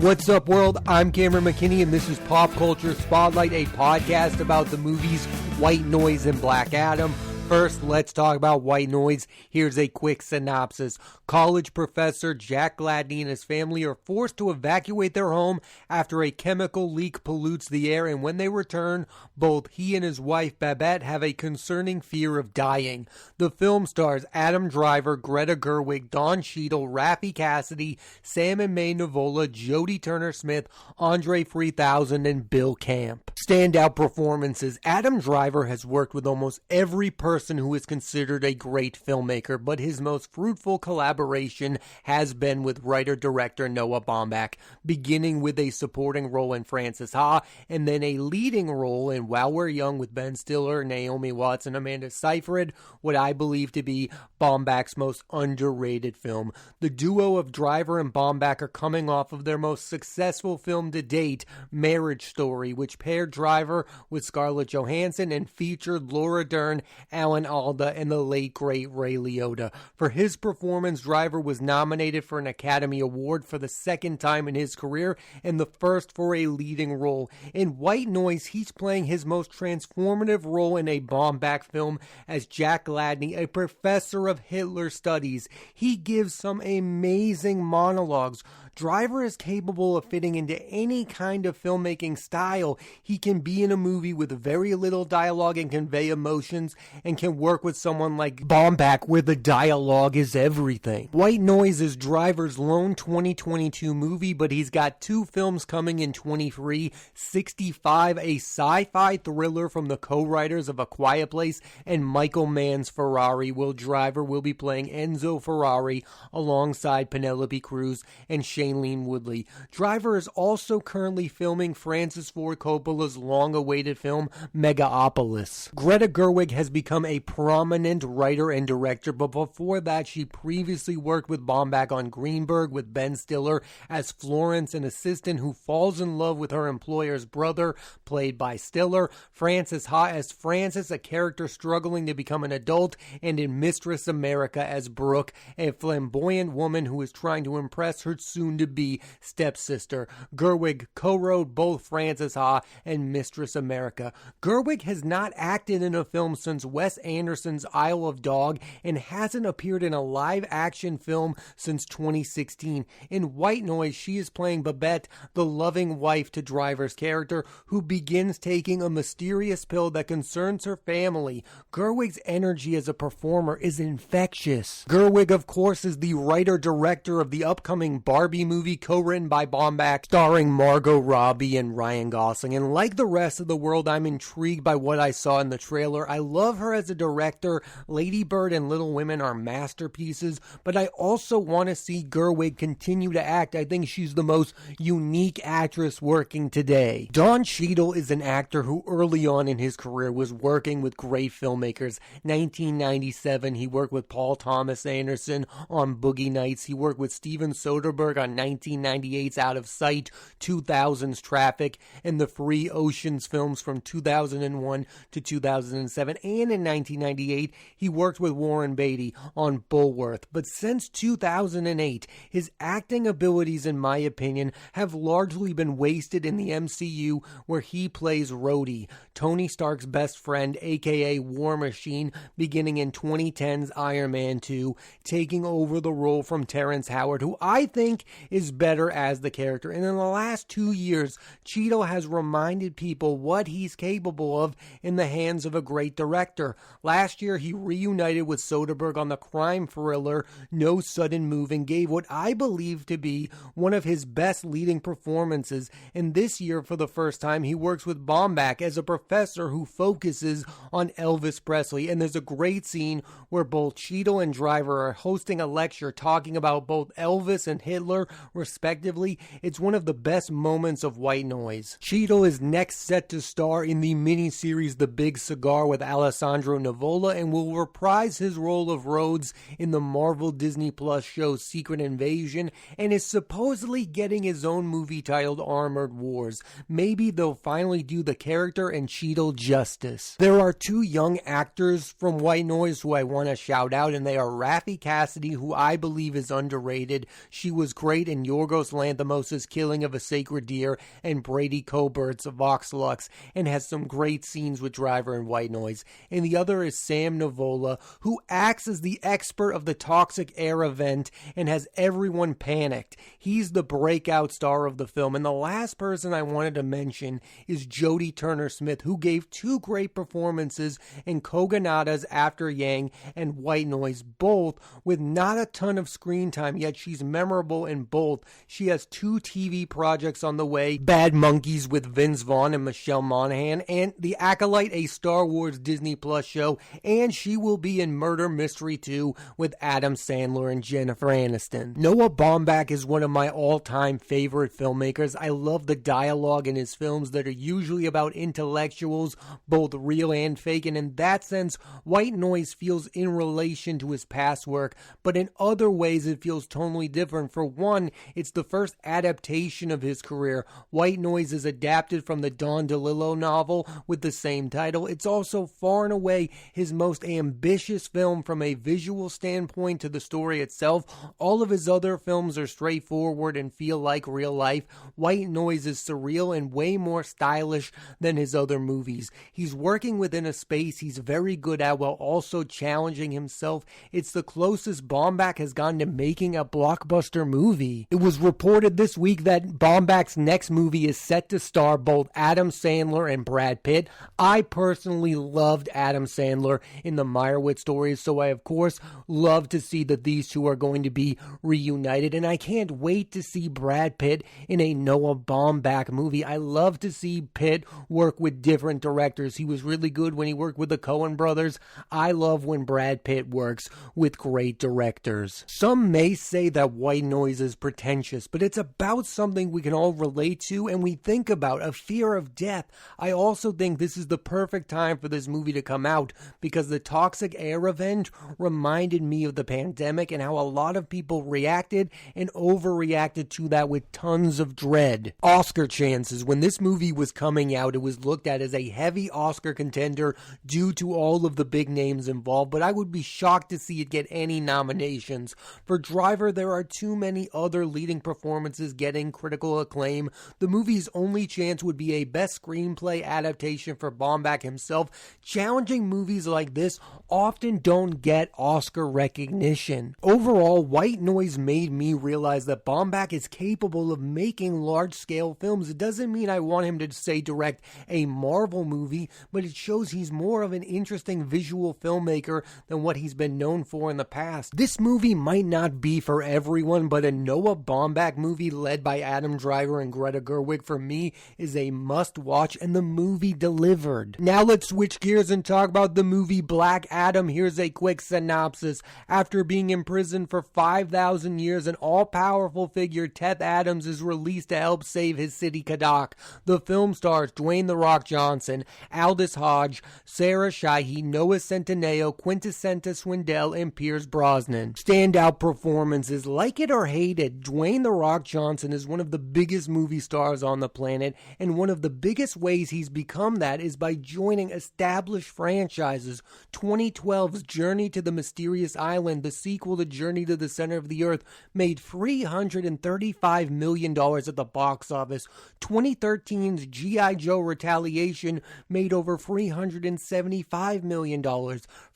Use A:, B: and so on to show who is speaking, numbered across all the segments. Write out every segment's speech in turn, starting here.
A: What's up, world? I'm Cameron McKinney, and this is Pop Culture Spotlight, a podcast about the movies White Noise and Black Adam. First, let's talk about White Noise. Here's a quick synopsis. College professor Jack Gladney and his family are forced to evacuate their home after a chemical leak pollutes the air, and when they return, both he and his wife Babette have a concerning fear of dying. The film stars Adam Driver, Greta Gerwig, Don Cheadle, Raffi Cassidy, Sam and May Nivola, Jodie Turner-Smith, Andre 3000, and Bill Camp. Standout performances. Adam Driver has worked with almost every person who is considered a great filmmaker, but his most fruitful collaboration has been with writer-director Noah Baumbach, beginning with a supporting role in Frances Ha, and then a leading role in While We're Young with Ben Stiller, Naomi Watts, and Amanda Seyfried, what I believe to be Baumbach's most underrated film. The duo of Driver and Baumbach are coming off of their most successful film to date, Marriage Story, which paired Driver with Scarlett Johansson and featured Laura Dern, Alan Alda, and the late great Ray Liotta. For his performance, Driver was nominated for an Academy Award for the second time in his career and the first for a leading role. In White Noise, he's playing his most transformative role in a Baumbach film as Jack Gladney, a professor of Hitler studies. He gives some amazing monologues. Driver is capable of fitting into any kind of filmmaking style. He can be in a movie with very little dialogue and convey emotions, and can work with someone like Baumbach where the dialogue is everything. White Noise is Driver's lone 2022 movie, but he's got two films coming in 23, 65, a sci-fi thriller from the co-writers of A Quiet Place, and Michael Mann's Ferrari, where Driver will be playing Enzo Ferrari alongside Penelope Cruz and Shailene Woodley. Driver is also currently filming Francis Ford Coppola's long-awaited film Megapolis. Greta Gerwig has become a prominent writer and director, but before that she previously worked with Baumbach on Greenberg with Ben Stiller as Florence, an assistant who falls in love with her employer's brother, played by Stiller, Frances Ha as Frances, a character struggling to become an adult, and in Mistress America as Brooke, a flamboyant woman who is trying to impress her soon-to-be stepsister. Gerwig co-wrote both Frances Ha and Mistress America. Gerwig has not acted in a film since Wes Anderson's Isle of Dog and hasn't appeared in a live-action film since 2016. In White Noise, she is playing Babette, the loving wife to Driver's character, who begins taking a mysterious pill that concerns her family. Gerwig's energy as a performer is infectious. Gerwig, of course, is the writer-director of the upcoming Barbie movie, co-written by Baumbach, starring Margot Robbie and Ryan Gosling. And like the rest of the world, I'm intrigued by what I saw in the trailer. I love her as a director. Lady Bird and Little Women are masterpieces, but I also want to see Gerwig continue to act. I think she's the most unique actress working today. Don Cheadle is an actor who early on in his career was working with great filmmakers. 1997, he worked with Paul Thomas Anderson on Boogie Nights. He worked with Steven Soderbergh on 1998's Out of Sight, 2000's Traffic, and the Free Oceans films from 2001 to 2007. And in 1998, he worked with Warren Beatty on Bulworth. But since 2008, his acting abilities, in my opinion, have largely been wasted in the MCU, where he plays Rhodey, Tony Stark's best friend, aka War Machine, beginning in 2010's Iron Man 2, taking over the role from Terrence Howard, who I think is better as the character. And in the last 2 years, Cheadle has reminded people what he's capable of in the hands of a great director. Last year, he reunited with Soderbergh on the crime thriller No Sudden Move and gave what I believe to be one of his best leading performances. And this year, for the first time, he works with Baumbach as a professor who focuses on Elvis Presley. And there's a great scene where both Cheadle and Driver are hosting a lecture talking about both Elvis and Hitler, respectively. It's one of the best moments of White Noise. Cheadle is next set to star in the miniseries The Big Cigar with Alessandro Nivola and will reprise his role of Rhodes in the Marvel Disney Plus show Secret Invasion, and is supposedly getting his own movie titled Armored Wars. Maybe they'll finally do the character and Cheadle justice. There are two young actors from White Noise who I want to shout out, and they are Raffi Cassidy, who I believe is underrated. She was great great in Yorgos Lanthimos' killing of a sacred deer and Brady Coburt's Vox Lux, and has some great scenes with Driver and White Noise. And the other is Sam Nivola, who acts as the expert of the toxic air event and has everyone panicked. He's the breakout star of the film. And the last person I wanted to mention is Jodie Turner-Smith, who gave two great performances in Kogonada's After Yang and White Noise, both with not a ton of screen time, yet she's memorable in both. She has two TV projects on the way, Bad Monkeys with Vince Vaughn and Michelle Monaghan, and The Acolyte, a Star Wars Disney Plus show, and she will be in Murder Mystery 2 with Adam Sandler and Jennifer Aniston. Noah Baumbach is one of my all-time favorite filmmakers. I love the dialogue in his films that are usually about intellectuals, both real and fake, and in that sense, White Noise feels in relation to his past work, but in other ways it feels totally different. For one, it's the first adaptation of his career. White Noise is adapted from the Don DeLillo novel with the same title. It's also far and away his most ambitious film from a visual standpoint to the story itself. All of his other films are straightforward and feel like real life. White Noise is surreal and way more stylish than his other movies. He's working within a space he's very good at while also challenging himself. It's the closest Baumbach has gotten to making a blockbuster movie. It was reported this week that Baumbach's next movie is set to star both Adam Sandler and Brad Pitt. I personally loved Adam Sandler in the Meyerowitz Stories, so I of course love to see that these two are going to be reunited, and I can't wait to see Brad Pitt in a Noah Baumbach movie. I love to see Pitt work with different directors. He was really good when he worked with the Coen brothers. I love when Brad Pitt works with great directors. Some may say that White Noise is pretentious, but it's about something we can all relate to and we think about, a fear of death. I also think this is the perfect time for this movie to come out because the toxic air event reminded me of the pandemic and how a lot of people reacted and overreacted to that with tons of dread. Oscar chances. When this movie was coming out, it was looked at as a heavy Oscar contender due to all of the big names involved, but I would be shocked to see it get any nominations. For Driver, there are too many other leading performances getting critical acclaim. The movie's only chance would be a best screenplay adaptation for Baumbach himself. Challenging movies like this often don't get Oscar recognition. Overall, White Noise made me realize that Baumbach is capable of making large-scale films. It doesn't mean I want him to, say, direct a Marvel movie, but it shows he's more of an interesting visual filmmaker than what he's been known for in the past. This movie might not be for everyone, but a Noah Baumbach movie led by Adam Driver and Greta Gerwig for me is a must-watch, and the movie delivered. Now let's switch gears and talk about the movie Black Adam. Here's a quick synopsis. After being imprisoned for 5,000 years, an all-powerful figure, Teth Adams, is released to help save his city, Kadak. The film stars Dwayne The Rock Johnson, Aldous Hodge, Sarah Shahi, Noah Centineo, Quintessenta Swindell, and Pierce Brosnan. Standout performances. Like it or hate it, Dwayne The Rock Johnson is one of the biggest movie stars on the planet, and one of the biggest ways he's become that is by joining established franchises. 2012's Journey to the Mysterious Island, the sequel to Journey to the Center of the Earth, made $335 million at the box office. 2013's G.I. Joe Retaliation made over $375 million.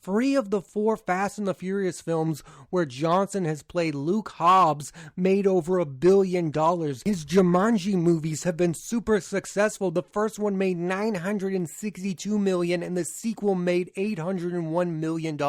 A: 3 of the 4 Fast and the Furious films where Johnson has played Luke Hobbs made over $1 billion. His Jumanji movies have been super successful. The first one made $962 million and the sequel made $801 million.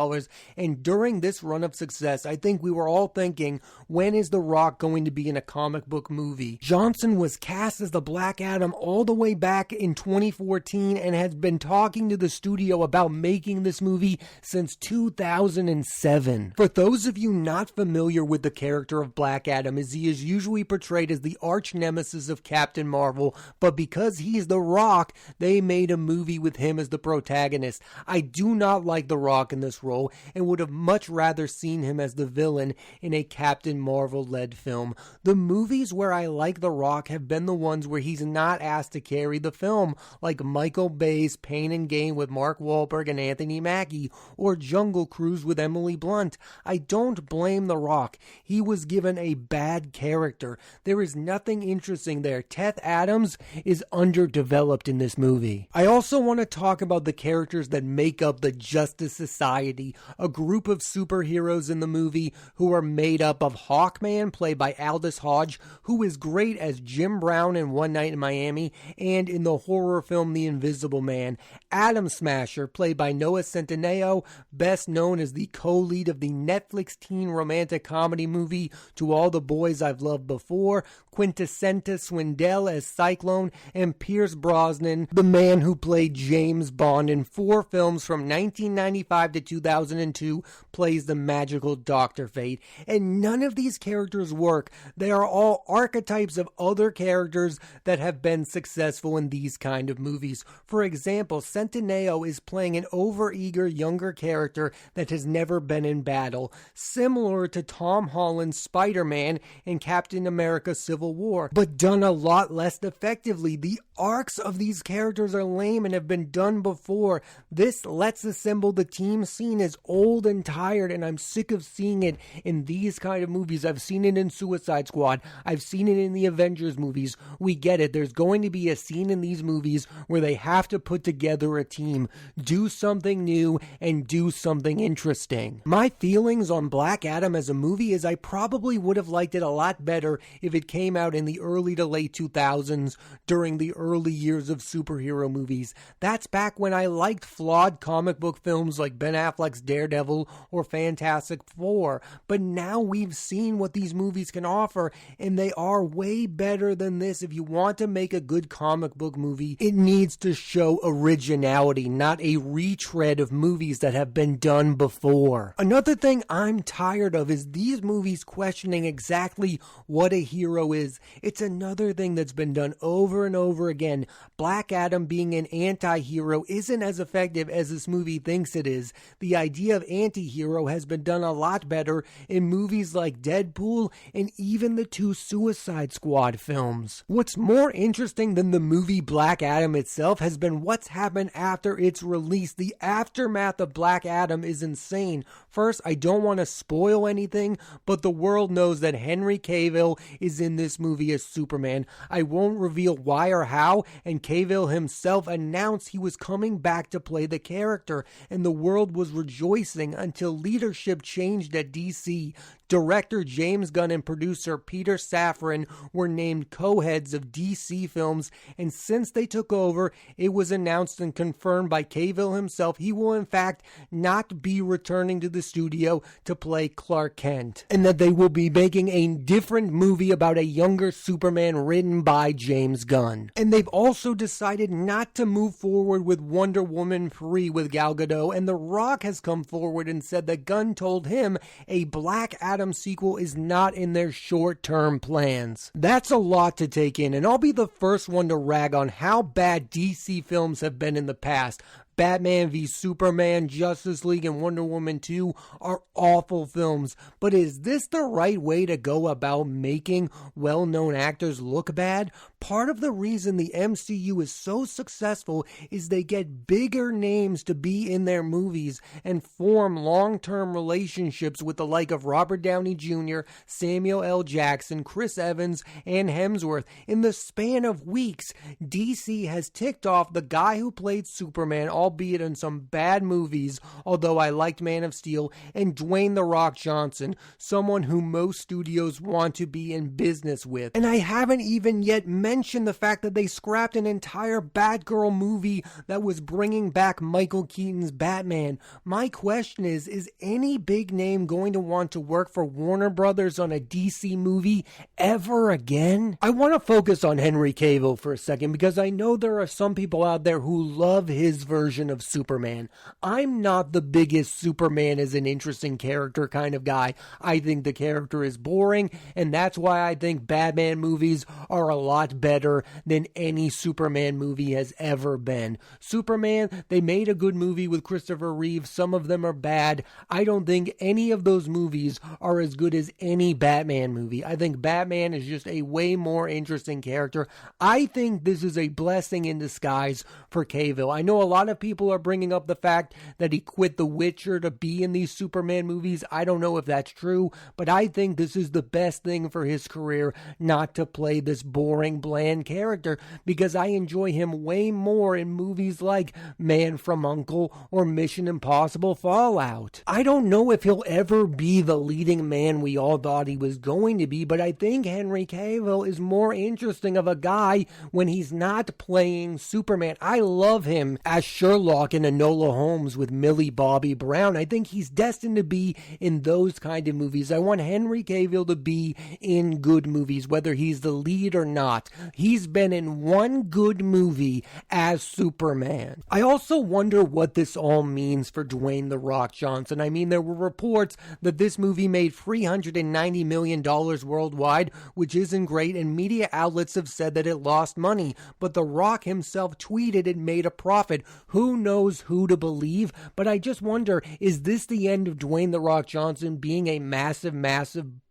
A: And during this run of success, I think we were all thinking, when is The Rock going to be in a comic book movie? Johnson was cast as the Black Adam all the way back in 2014 and has been talking to the studio about making this movie since 2007. For those of you not familiar with the character of Black Adam, as he is usually portrayed as the arch nemesis of Captain Marvel, but because he's The Rock, they made a movie with him as the protagonist. I do not like The Rock in this role and would have much rather seen him as the villain in a Captain Marvel-led film. The movies where I like The Rock have been the ones where he's not asked to carry the film, like Michael Bay's Pain and Gain with Mark Wahlberg and Anthony Mackie, or Jungle Cruise with Emily Blunt. I don't blame The Rock. He was given a bad character. There is nothing interesting there. Teth Adams is underdeveloped in this movie. I also want to talk about the characters that make up the Justice Society, a group of superheroes in the movie who are made up of Hawkman, played by Aldous Hodge, who is great as Jim Brown in One Night in Miami and in the horror film The Invisible Man. Atom Smasher, played by Noah Centineo, best known as the co-lead of the Netflix teen romantic comedy movie To All the Boys I've Loved Before, Quintessenta Swindell as Cyclone, and Pierce Brosnan, the man who played James Bond in 4 films from 1995 to 2002, plays the magical Dr. Fate. And none of these characters work. They are all archetypes of other characters that have been successful in these kind of movies. For example, Centineo is playing an overeager younger character that has never been in battle, similar to Tom Holland's Spider-Man in Captain America Civil War, but done a lot less effectively. The arcs of these characters are lame and have been done before. This Let's Assemble the Team scene is old and tired, and I'm sick of seeing it in these kind of movies. I've seen it in Suicide Squad. I've seen it in the Avengers movies. We get it. There's going to be a scene in these movies where they have to put together a team, do something new, and do something interesting. My feelings on Black Adam as a movie is I probably would have liked it a lot better if it came out in the early to late 2000s during the early years of superhero movies. That's back when I liked flawed comic book films like Ben Affleck's Daredevil or Fantastic Four. But now we've seen what these movies can offer, and they are way better than this. If you want to make a good comic book movie, it needs to show originality, not a retread of movies that have been done before. Another thing I'm tired of is these movies questioning exactly what a hero is. It's another thing that's been done over and over again. Black Adam being an anti-hero isn't as effective as this movie thinks it is. The idea of anti-hero has been done a lot better in movies like Deadpool and even the 2 Suicide Squad films. What's more interesting than the movie Black Adam itself has been what's happened after its release. The aftermath of Black Adam is insane. First, I don't want to spoil anything, but the world knows that Henry Cavill is in this movie as Superman. I won't reveal why or how, and Cavill himself announced he was coming back to play the character, and the world was rejoicing until leadership changed at DC. Director James Gunn and producer Peter Safran were named co-heads of DC Films, and since they took over, it was announced and confirmed by Cavill himself he will in fact not be returning to the studio to play Clark Kent, and that they will be making a different movie about a younger Superman written by James Gunn. And they've also decided not to move forward with Wonder Woman 3 with Gal Gadot, and The Rock has come forward and said that Gunn told him a Black Adam sequel is not in their short-term plans. That's a lot to take in, and I'll be the first one to rag on how bad DC films have been in the past. Batman v Superman, Justice League, and Wonder Woman 2 are awful films, but is this the right way to go about making well-known actors look bad? Part of the reason the MCU is so successful is they get bigger names to be in their movies and form long-term relationships with the like of Robert Downey Jr., Samuel L. Jackson, Chris Evans, and Hemsworth. In the span of weeks, DC has ticked off the guy who played Superman, albeit in some bad movies, although I liked Man of Steel, and Dwayne The Rock Johnson, someone who most studios want to be in business with. And I haven't even yet mentioned the fact that they scrapped an entire Batgirl movie that was bringing back Michael Keaton's Batman. My question is any big name going to want to work for Warner Brothers on a DC movie ever again? I want to focus on Henry Cavill for a second because I know there are some people out there who love his version of Superman. I'm not the biggest Superman as an interesting character kind of guy. I think the character is boring, and that's why I think Batman movies are a lot better than any Superman movie has ever been. Superman, they made a good movie with Christopher Reeve. Some of them are bad. I don't think any of those movies are as good as any Batman movie. I think Batman is just a way more interesting character. I think this is a blessing in disguise for Cavill. I know a lot of people people are bringing up the fact that he quit The Witcher to be in these Superman movies. I don't know if that's true, but I think this is the best thing for his career, not to play this boring, bland character, because I enjoy him way more in movies like Man from U.N.C.L.E. or Mission Impossible Fallout. I don't know if he'll ever be the leading man we all thought he was going to be, but I think Henry Cavill is more interesting of a guy when he's not playing Superman. I love him as Sherlock in Enola Holmes with Millie Bobby Brown. I think he's destined to be in those kind of movies. I want Henry Cavill to be in good movies, whether he's the lead or not. He's been in one good movie as Superman. I also wonder what this all means for Dwayne The Rock Johnson. I mean, there were reports that this movie made $390 million worldwide, which isn't great, and media outlets have said that it lost money, but The Rock himself tweeted it made a profit. Who knows who to believe? But I just wonder, is this the end of Dwayne The Rock Johnson being a massive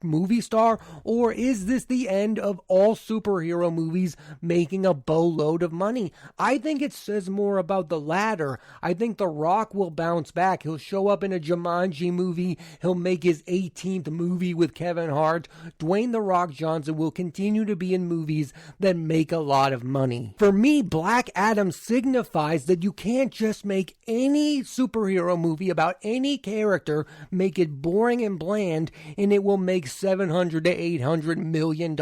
A: movie star, or is this the end of all superhero movies making a boatload of money? I think it says more about the latter. I think The Rock will bounce back. He'll show up in a Jumanji movie. He'll make his 18th movie with Kevin Hart. Dwayne The Rock Johnson will continue to be in movies that make a lot of money. For me, Black Adam signifies that you can't just make any superhero movie about any character, make it boring and bland, and it will make $700 to $800 million.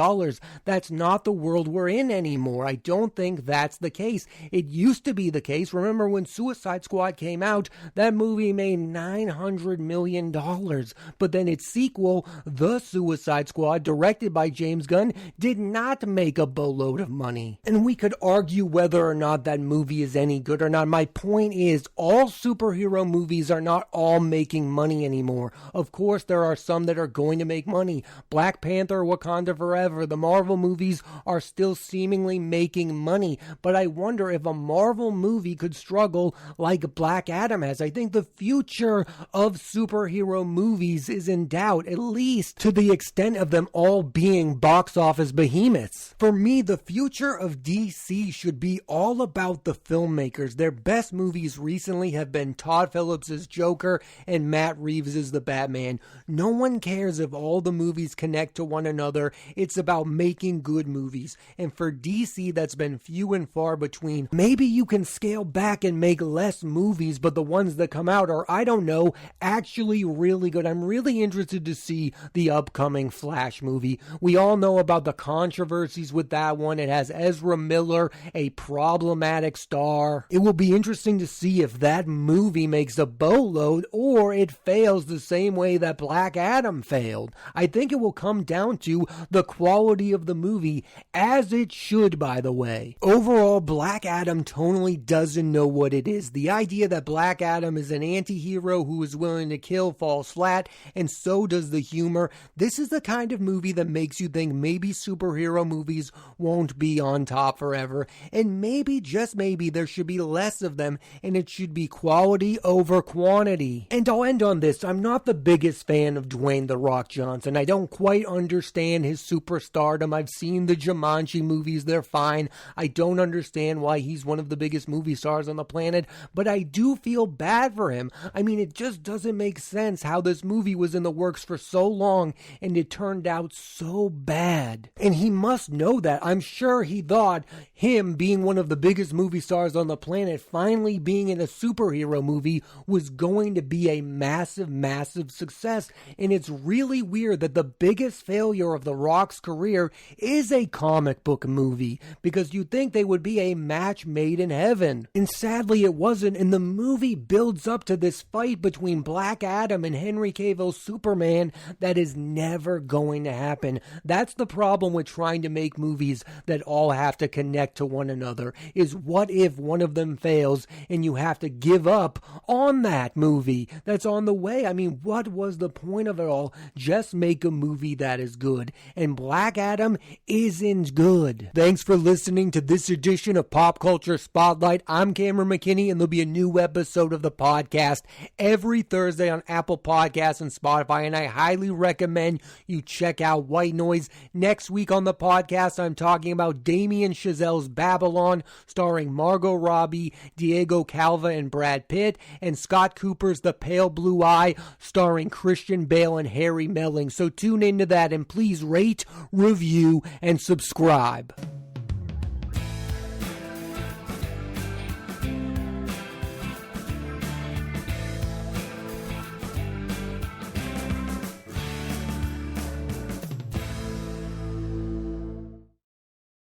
A: That's not the world we're in anymore. I don't think that's the case. It used to be the case. Remember when Suicide Squad came out, that movie made $900 million. But then its sequel, The Suicide Squad, directed by James Gunn, did not make a boatload of money. And we could argue whether or not that movie is any good or not. My point is, all superhero movies are not all making money anymore. Of course, there are some that are going to make money. Black Panther, Wakanda Forever, the Marvel movies are still seemingly making money. But I wonder if a Marvel movie could struggle like Black Adam has. I think the future of superhero movies is in doubt, at least to the extent of them all being box office behemoths. For me, the future of DC should be all about the filmmakers. Their best movies recently have been Todd Phillips' Joker and Matt Reeves' The Batman. No one cares if all the movies connect to one another. It's about making good movies. And for DC, that's been few and far between. Maybe you can scale back and make less movies, but the ones that come out are, I don't know, actually really good. I'm really interested to see the upcoming Flash movie. We all know about the controversies with that one. It has Ezra Miller, a problematic star. It will be interesting to see if that movie makes a boatload or it fails the same way that Black Adam failed. I think it will come down to the quality of the movie, as it should, by the way. Overall, Black Adam tonally doesn't know what it is. The idea that Black Adam is an anti-hero who is willing to kill falls flat, and so does the humor. This is the kind of movie that makes you think maybe superhero movies won't be on top forever, and maybe, just maybe, there should be less of them, and it should be quality over quantity. And I'll end on this. I'm not the biggest fan of Dwayne The Rock Johnson. I don't quite understand his superstardom. I've seen the Jumanji movies. They're fine. I don't understand why he's one of the biggest movie stars on the planet, but I do feel bad for him. I mean, it just doesn't make sense how this movie was in the works for so long and it turned out so bad. And he must know that. I'm sure he thought him being one of the biggest movie stars on the planet, finally being in a superhero movie, was going to be a massive success. And it's really weird that the biggest failure of The Rock's career is a comic book movie, because you'd think they would be a match made in heaven. And sadly it wasn't, and the movie builds up to this fight between Black Adam and Henry Cavill's Superman that is never going to happen. That's the problem with trying to make movies that all have to connect to one another, is what if one of them fails and you have to give up on that movie that's on the way? I mean, what was the point of it all? Just make a movie that is good. And Black Adam isn't good. Thanks for listening to this edition of Pop Culture Spotlight. I'm Cameron McKinney, and there'll be a new episode of the podcast every Thursday on Apple Podcasts and Spotify, and I highly recommend you check out White Noise. Next week on the podcast, I'm talking about Damien Chazelle's Babylon, starring Margot Robbie, Diego Calva and Brad Pitt, and Scott Cooper's The Pale Blue Eye, starring Christian Bale and Harry Melling. So tune into that, and please rate, review, and subscribe.